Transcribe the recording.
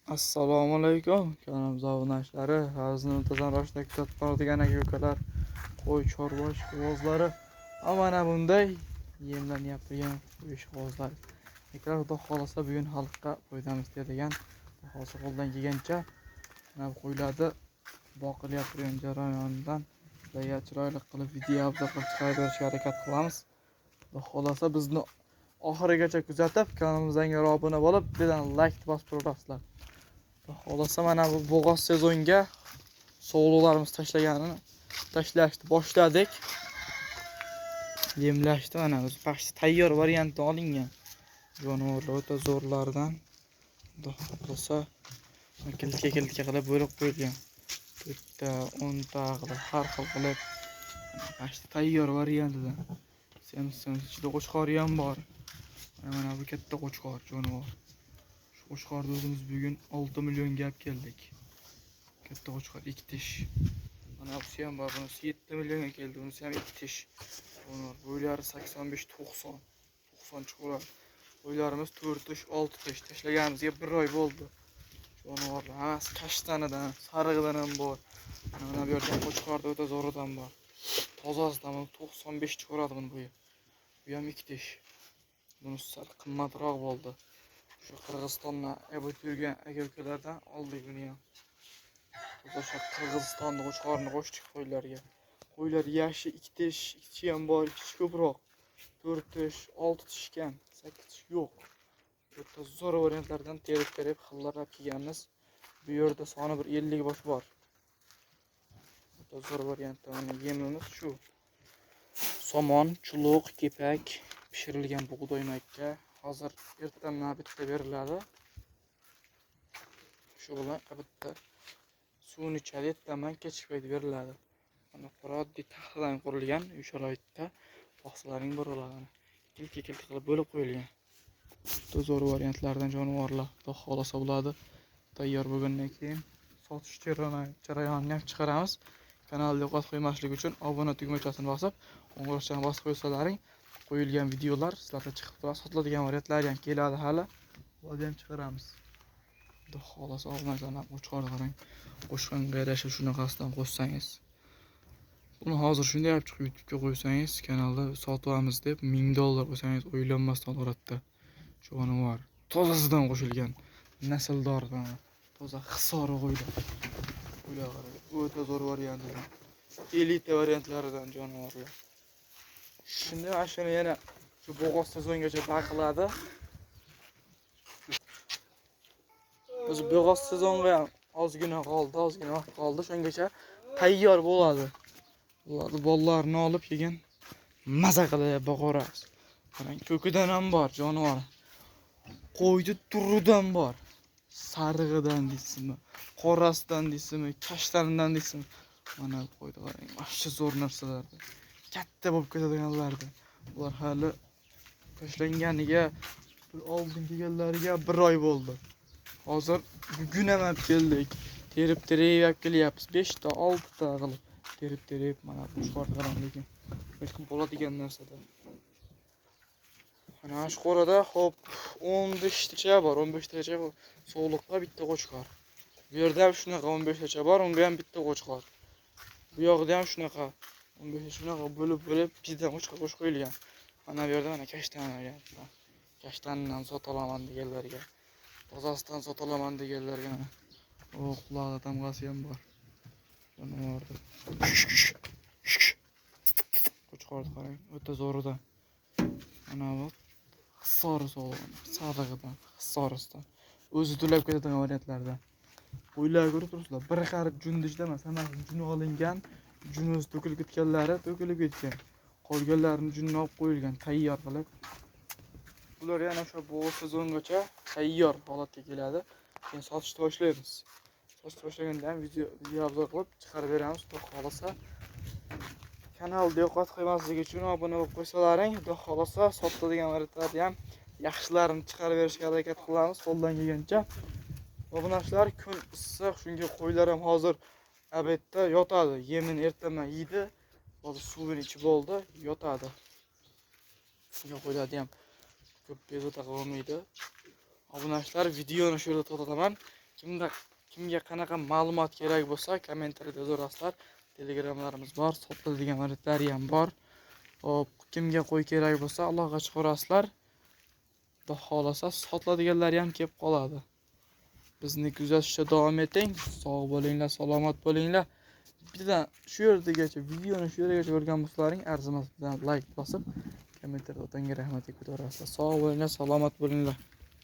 Assalomu alaykum. Kanalimiz obunachilari, bizni muntazam ravishda kuzatib boradigan aka-ukalar, qo'y chorvash quvozlari va mana bunday yemlanyapti qo'y quvozlar. Agar Xudo xolasa bugun xalqqa foydamiz tegadigan, Xudo xolasa qo'ldan kelgancha mana bu qo'ylarni boqilyapti turgan jarayonidan chiroyli qilib video obzor qilib chiqarib berishga harakat qilamiz. Xudo xolasa bizni oxirigacha kuzatib, kanalimizga obuna bo'lib, bilan like bosib turasizlar. Xolasa mana bu bo'g'oz sezonga sog'liqlarimiz tashlashni boshladik. Yemlashdi mana o'zi paxta tayyor variantda olingan. Jonivorlar o'ta zo'rlardan. Xudo xolasa kiltka qilib bo'lib qo'yilgan. 4ta, 10ta qilib har xil qilib paxta tayyor variantida. Semiz ichida qo'chqori ham bor. Mana bu katta qo'chqor jonivor. Qo'chqorni o'zimiz bugun 6 millionga olib keldik. Katta qo'chqor 2 tish. Mana bunisi ham bor, bunisi 7 millionga keldi. Bunisi ham 2 tish. Bo'ylari 85-90 chiqar. Qo'ylarimiz 4 tish, 6 tish. Tashlaganimizga 1 oy bo'ldi. Jonivorlar hammasi kashtanidan, sarig'idan ham bor. Mana bu yerda qo'chqorda o'ta zo'ridan bor. Tozasidan 95 chiqaradi buni bo'yi. Bu ham 2 tish. Bunisi sal qimmatroq bo'ldi. Şu Qirg'izistondan ebut yurgan aka-ukalardan oldik buni ham. O'sha Qirg'izistonda qo'chqorni qo'shdik qo'ylarga. Qo'ylar yashi 2 tish, ichi ham bor, ichi ko'proq. 4 tish, 6 tish ekan, 8 tish yo'q. O'ta zo'r variantlardan terib xillarlab kelganmiz. Bu yerda soni bir 50 bosh bor. O'ta zo'r variantda mana yemimiz shu. Somon, chuluq, kepak, pishirilgan bug'doy makka. Hozir ertaman bitta beriladi. Shu bilan bitta suvni ichadi, ertaman kechki payt beriladi. Mana oddiy taxtadan qurilgan uy sharoitida boqsalaring bo'ladi. Kilki qilib bo'lib qo'yilgan. Juda zo'r variantlardan jonivorlar. Xudo xolasa bo'ladi. Tayyor bo'lgandan keyin sotish jarayonini ham chiqaramiz. Kanalga yo'qotib qo'ymaslik uchun obuna tugmachasini bosib, qo'ng'iroqchani bosib qo'ysalaring qo'yilgan videolar sizlarga chiqib turadi. Sotiladigan variantlar ham keladi hali. Ularni ham chiqaramiz. Xudo xolasa obunachilarni qo'chqorni qarang. Qo'shqanga yarasha shunaqasidan qo'shsangiz. Buni hozir shunday olib chiqib YouTube'ga qo'ysangiz, kanalda sotamiz deb $1000 qo'ysangiz o'ylanmasdan odatda. Jonivor tozasidan qo'shilgan nasldordan toza hisori qo'ylar. Qo'ylar qarang. O'ta zo'r variantlar. Elita variantlaridan jonivorlar. Şimdi aşağıya yana şu bo'g'oz sezongacha baqiladi. O'zi bo'g'oz sezonga ham ozgina vaqt qoldi. Shungacha tayyor bo'ladi. Ularni bollarni olib keyin maza qilib boqoramiz. Qarang, ko'kidan ham bor jonivor. Qo'ydi turidan bor. Sarig'idan deysizmi, qorasidan deysizmi, kashtanidan deysizmi. Mana qo'ydi qarang, yaxshi zo'r narsalar. Katta bo'lib ketadiganlardan. Ular hali tashlanganiga oldin kelganlariga 1 oy bo'ldi. Hozir bugun ham olib keldik. Terib olib kelyapmiz. 5 ta, 6 ta qilib terib mana bu qo'chqor lekin balkim bo'ladigan narsada. Mana shu qorada hop 15 tacha bor, 15 tacha sog'liqqa bitta qo'chqor. Bu yerda ham shunaqa 15 tacha bor, unga ham bitta qo'chqor. Bu yoqda ham shunaqa 15 shunaqa bo'lib bizdan qo'chqor qo'shib qo'yilgan. Mana bu yerda mana kashtanilar. Kashtanidan sotolaman deganlarga, tozasidan sotolaman deganlarga mana quloqda tamg'asi ham bor. Jonivorda. Qo'chqorni qarang, o'ta zo'ridan. Mana bu hisori sog'liq, sarig'idan, hisorisidan. O'zi to'lab ketadigan variantlardan. Qo'ylar ko'rib turibsizlar, bir qarib jundichda emas, hammasi juni olingan, juni to'kilib ketganlari to'kilib ketgan. Qolganlarini junni olib qo'yilgan, tayyor qilib. Bular yana o'sha bo'g'oz sezongacha tayyor holatga keladi. Keyin sotishni boshlaymiz. Sotish boshlaganda ham video obzor qilib chiqarib beramiz. Xudo xolasa kanalni yo'qotib qo'ymaslik uchun obuna bo'lib qo'ysalaring, xudo xolasa sotiladigan variantlarni ham yaxshilarini chiqarib berishga harakat qilamiz qo'ldan kelgancha. Obunachilar kun issiq, shunga qo'ylar ham hozir abetda yotadi. Yemini ertaman yeydi. Hozir suvini ichib oldi, yotadi. Shunga qo'ylarni ham ko'p bezovta qilmaydi. Obunachilar videoni shu yerda to'xtataman. kimga qanaqa ma'lumot kerak bo'lsa, kommentariyada yozasizlar. Telegramlarimiz bor, sotiladigan variantlari ham bor. Hop, kimga qo'y kerak bo'lsa, aloqa chiqarasizlar. Xudo xolasa sotiladiganlari ham kelib qoladi. Bizni kuzatishda davom eting. Sog' bo'linglar, salomat bo'linglar. Bizdan shu yergacha videoni shu yergacha ko'rgan bo'lsalaring, arzimas bilan like bosib, kommentariyada o'tanga rahmat aytib o'tasiz. Sog' bo'linglar, salomat bo'linglar.